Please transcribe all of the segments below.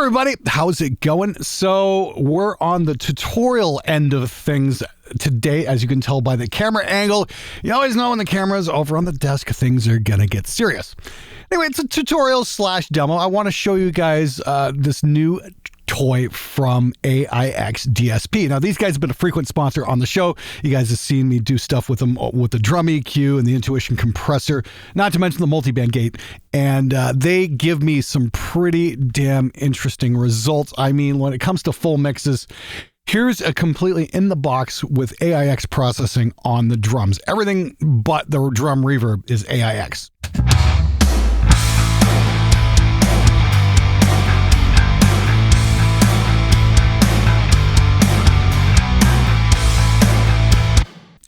everybody, how's it going? So we're on the tutorial end of things today, as you can tell by the camera angle. You always know when the camera's over on the desk, things are gonna get serious. Anyway, it's a tutorial slash demo. I want to show you guys this new toy from AiX DSP. Now, these guys have been a frequent sponsor on the show. You guys have seen me do stuff with them with the drum EQ and the Intuition compressor, not to mention the multiband gate. And they give me some pretty damn interesting results. I mean, when it comes to full mixes, here's a completely in the box with AiX processing on the drums. Everything but the drum reverb is AiX.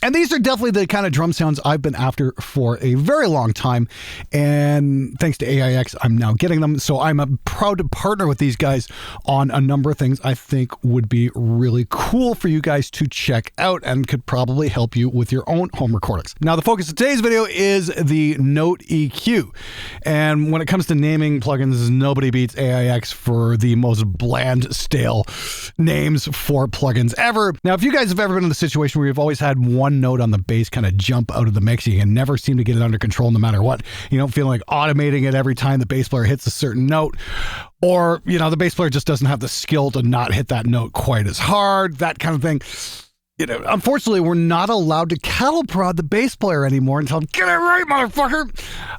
And these are definitely the kind of drum sounds I've been after for a very long time. And thanks to AiX, I'm now getting them. So I'm proud to partner with these guys on a number of things I think would be really cool for you guys to check out and could probably help you with your own home recordings. Now, the focus of today's video is the Note EQ. And when it comes to naming plugins, nobody beats AiX for the most bland, stale names for plugins ever. Now, if you guys have ever been in the situation where you've always had one note on the bass kind of jump out of the mix, you can never seem to get it under control no matter what. You don't feel like automating it every time the bass player hits a certain note, or, you know, the bass player just doesn't have the skill to not hit that note quite as hard, that kind of thing. You know, unfortunately, we're not allowed to cattle prod the bass player anymore and tell him, get it right, motherfucker.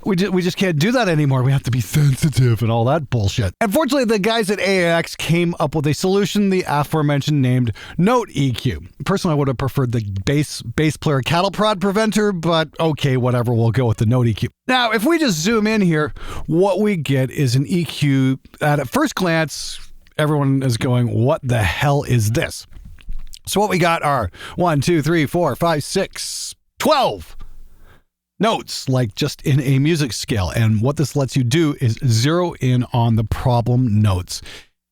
We just can't do that anymore. We have to be sensitive and all that bullshit. Unfortunately, the guys at AiX came up with a solution, the aforementioned named Note EQ. Personally, I would have preferred the bass player cattle prod preventer, but okay, whatever, we'll go with the Note EQ. Now, if we just zoom in here, what we get is an EQ that at first glance, everyone is going, what the hell is this? So what we got are 1, 2, 3, 4, 5, 6, 12 notes, like just in a music scale. And what this lets you do is zero in on the problem notes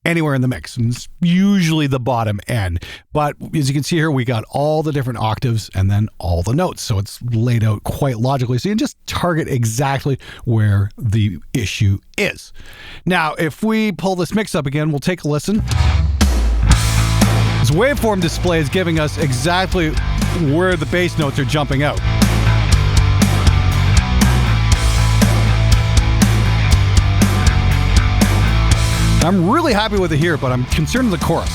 anywhere in the mix. And it's usually the bottom end. But as you can see here, we got all the different octaves and then all the notes. So it's laid out quite logically. So you can just target exactly where the issue is. Now, if we pull this mix up again, we'll take a listen. This waveform display is giving us exactly where the bass notes are jumping out. I'm really happy with it here, but I'm concerned with the chorus.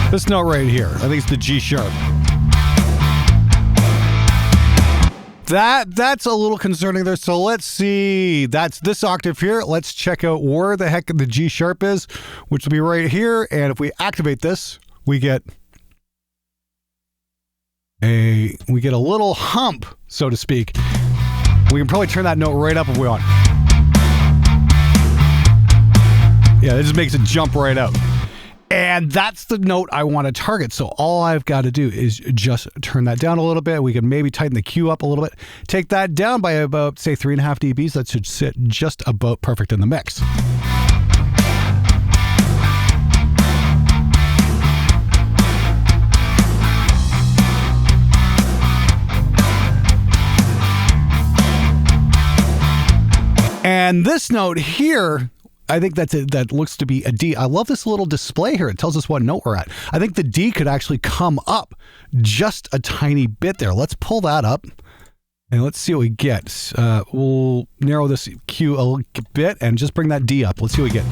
This note right here, I think it's the G sharp. That's a little concerning there. So let's see. That's this octave here. Let's check out where the heck the G sharp is, which will be right here. And if we activate this, we get a little hump, so to speak. We can probably turn that note right up if we want. Yeah, it just makes it jump right out. And that's the note I want to target. So all I've got to do is just turn that down a little bit. We can maybe tighten the Q up a little bit. Take that down by about, say, 3.5 dBs. That should sit just about perfect in the mix. And this note here, I think that looks to be a D. I love this little display here. It tells us what note we're at. I think the D could actually come up just a tiny bit there. Let's pull that up and let's see what we get. We'll narrow this Q a little bit and just bring that D up. Let's see what we get.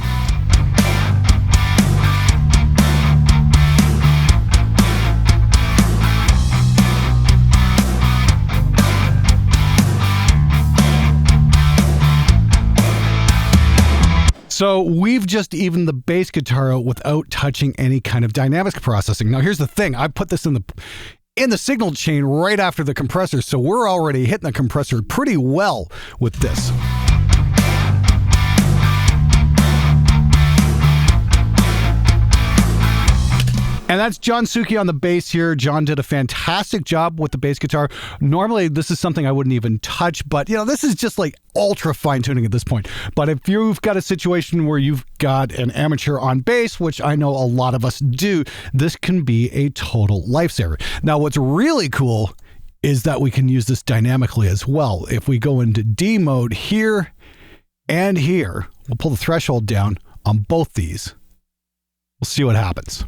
So we've just evened the bass guitar out without touching any kind of dynamic processing. Now here's the thing, I put this in the signal chain right after the compressor, so we're already hitting the compressor pretty well with this. And that's John Suki on the bass here. John did a fantastic job with the bass guitar. Normally, this is something I wouldn't even touch, but this is just like ultra fine tuning at this point. But if you've got a situation where you've got an amateur on bass, which I know a lot of us do, this can be a total lifesaver. Now, what's really cool is that we can use this dynamically as well. If we go into D mode here and here, we'll pull the threshold down on both these. We'll see what happens.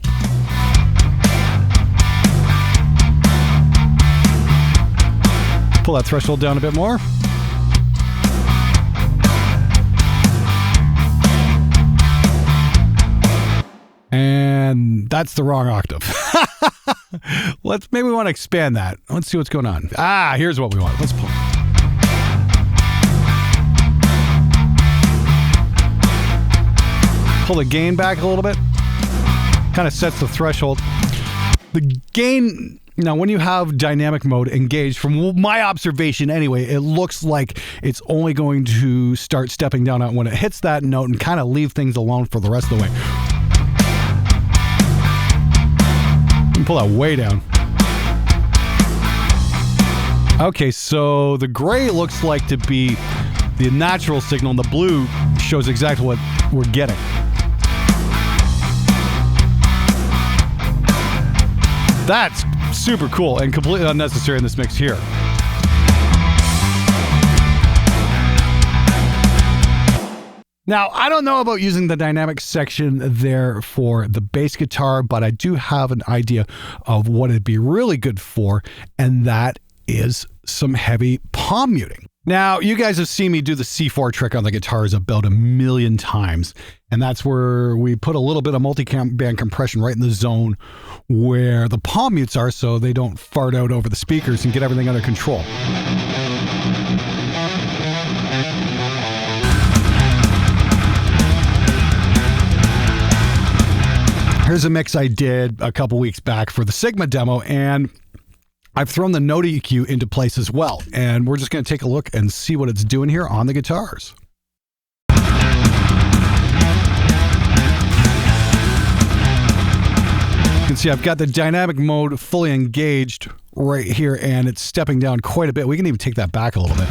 Pull that threshold down a bit more. And that's the wrong octave. Maybe we want to expand that. Let's see what's going on. Here's what we want. Let's pull. Pull the gain back a little bit. Kind of sets the threshold. The gain, now when you have dynamic mode engaged, from my observation anyway, it looks like it's only going to start stepping down when it hits that note and kind of leave things alone for the rest of the way. And pull that way down. Okay, so the gray looks like to be the natural signal, and the blue shows exactly what we're getting. That's super cool and completely unnecessary in this mix here. Now, I don't know about using the dynamic section there for the bass guitar, but I do have an idea of what it'd be really good for, and that is some heavy palm muting. Now, you guys have seen me do the C4 trick on the guitars about 1,000,000 times, and that's where we put a little bit of multi-band compression right in the zone where the palm mutes are so they don't fart out over the speakers and get everything under control. Here's a mix I did a couple weeks back for the Sigma demo, and I've thrown the Note EQ into place as well, and we're just going to take a look and see what it's doing here on the guitars. You can see I've got the dynamic mode fully engaged right here, and it's stepping down quite a bit. We can even take that back a little bit.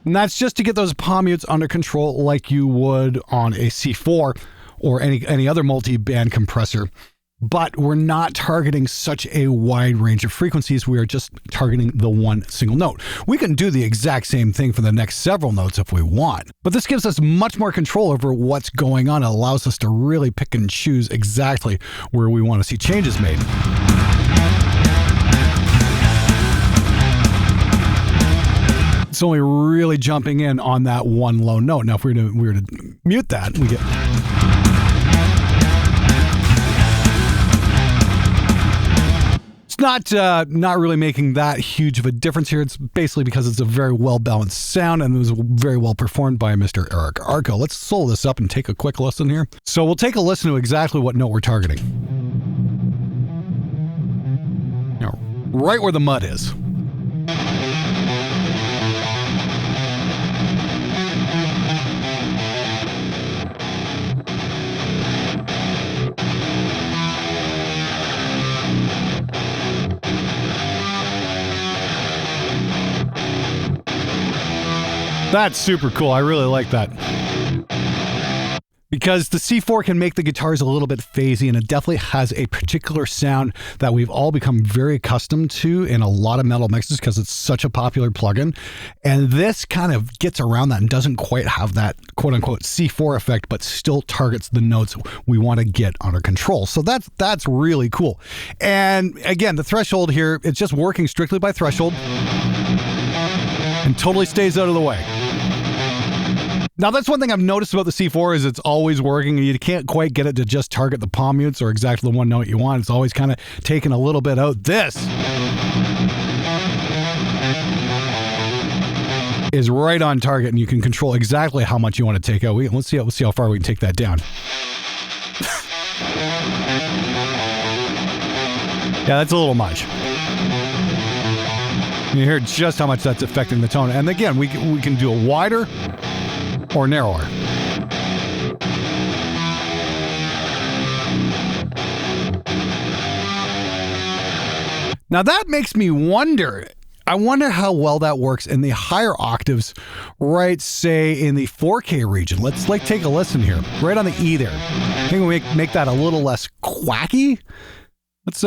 And that's just to get those palm mutes under control like you would on a C4 or any other multi-band compressor. But we're not targeting such a wide range of frequencies. We are just targeting the one single note. We can do the exact same thing for the next several notes if we want. But this gives us much more control over what's going on. It allows us to really pick and choose exactly where we want to see changes made. It's only really jumping in on that one low note. Now, if we were to mute that, we get... It's not really making that huge of a difference here. It's basically because it's a very well-balanced sound and it was very well performed by Mr. Eric Arco. Let's solo this up and take a quick listen here. So we'll take a listen to exactly what note we're targeting. Now, right where the mud is. That's super cool. I really like that. Because the C4 can make the guitars a little bit phasey, and it definitely has a particular sound that we've all become very accustomed to in a lot of metal mixes because it's such a popular plugin. And this kind of gets around that and doesn't quite have that quote-unquote C4 effect, but still targets the notes we want to get under control. So that's really cool. And again, the threshold here, it's just working strictly by threshold and totally stays out of the way. Now, that's one thing I've noticed about the C4 is it's always working. You can't quite get it to just target the palm mutes or exactly the one note you want. It's always kind of taking a little bit out. This is right on target, and you can control exactly how much you want to take out. Let's see how far we can take that down. Yeah, that's a little much. You hear just how much that's affecting the tone. And again, we can do it wider or narrower. Now that makes me wonder. I wonder how well that works in the higher octaves, right, say in the 4K region. Let's take a listen here. Right on the E there. I think we make that a little less quacky. Let's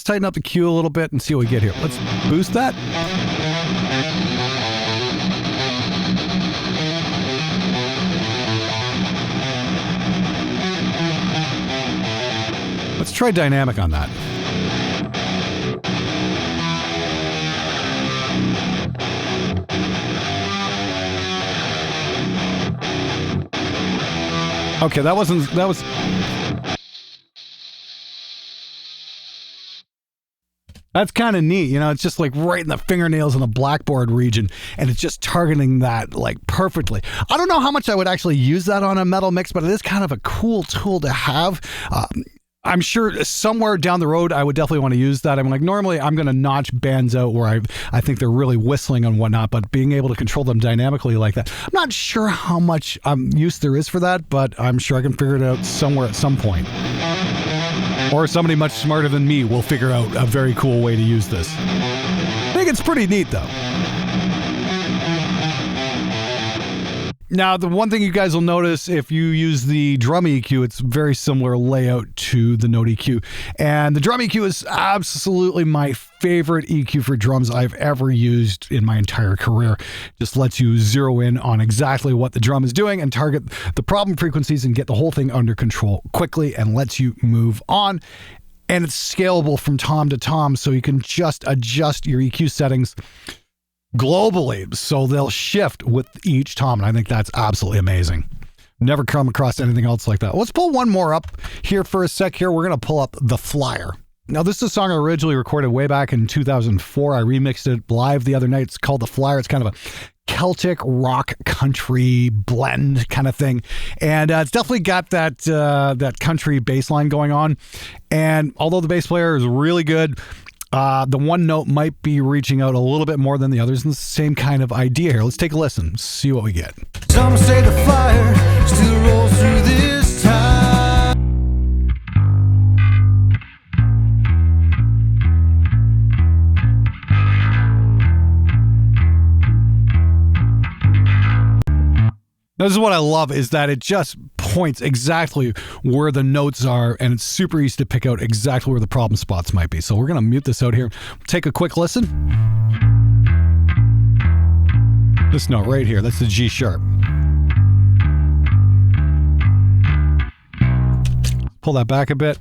tighten up the Q a little bit and see what we get here. Let's boost that. Let's try dynamic on that. Okay, that was that's kind of neat, you know, it's just like right in the fingernails in the blackboard region, and it's just targeting that like perfectly. I don't know how much I would actually use that on a metal mix, but it is kind of a cool tool to have. I'm sure somewhere down the road, I would definitely want to use that. I'm like, normally I'm going to notch bands out where I think they're really whistling and whatnot, but being able to control them dynamically like that, I'm not sure how much use there is for that, but I'm sure I can figure it out somewhere at some point. Or somebody much smarter than me will figure out a very cool way to use this. I think it's pretty neat though. Now, the one thing you guys will notice if you use the drum EQ, it's very similar layout to the Note EQ. And the drum EQ is absolutely my favorite EQ for drums I've ever used in my entire career. Just lets you zero in on exactly what the drum is doing and target the problem frequencies and get the whole thing under control quickly and lets you move on. And it's scalable from tom to tom, so you can just adjust your EQ settings globally, so they'll shift with each tom, and I think that's absolutely amazing. Never come across anything else like that. Let's pull one more up here for a sec here. We're going to pull up The Flyer. Now, this is a song I originally recorded way back in 2004. I remixed it live the other night. It's called The Flyer. It's kind of a Celtic rock country blend kind of thing, and it's definitely got that country bass line going on. And although the bass player is really good, the one note might be reaching out a little bit more than the others, and the same kind of idea here. Let's take a listen, see what we get. Some say the flyer still rolls through this time. This is what I love, is that it just points exactly where the notes are, and it's super easy to pick out exactly where the problem spots might be. So we're going to mute this out here. Take a quick listen. This note right here, that's the G sharp. Pull that back a bit.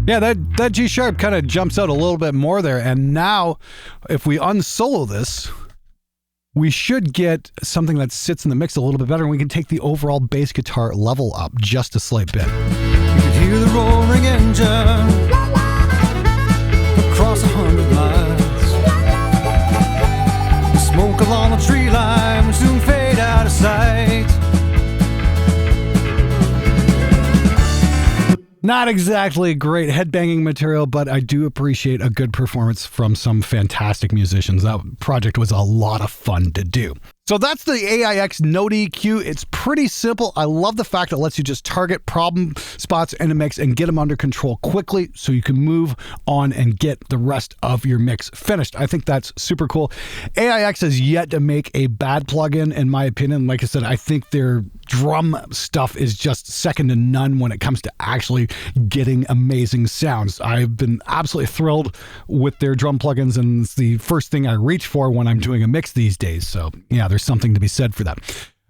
Yeah, that G sharp kind of jumps out a little bit more there. And now, if we unsolo this, we should get something that sits in the mix a little bit better, and we can take the overall bass guitar level up just a slight bit. You can hear the roaring engine across 100 miles. The smoke along the tree line will soon fade out of sight. Not exactly great headbanging material, but I do appreciate a good performance from some fantastic musicians. That project was a lot of fun to do. So that's the AIX Note EQ. It's pretty simple. I love the fact that it lets you just target problem spots in a mix and get them under control quickly so you can move on and get the rest of your mix finished. I think that's super cool. AIX has yet to make a bad plugin, in my opinion. Like I said, I think their drum stuff is just second to none when it comes to actually getting amazing sounds. I've been absolutely thrilled with their drum plugins, and it's the first thing I reach for when I'm doing a mix these days. So yeah, there's something to be said for that.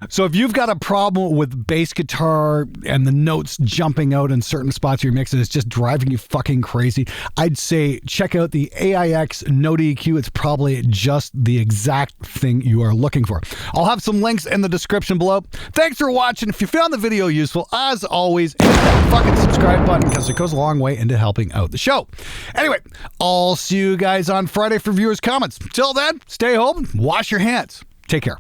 So if you've got a problem with bass guitar and the notes jumping out in certain spots of your mix and it's just driving you fucking crazy, I'd say check out the AIX Note EQ. It's probably just the exact thing you are looking for. I'll have some links in the description below. Thanks for watching. If you found the video useful, as always, hit that fucking subscribe button because it goes a long way into helping out the show. Anyway, I'll see you guys on Friday for viewers' comments. Till then, stay home, wash your hands. Take care.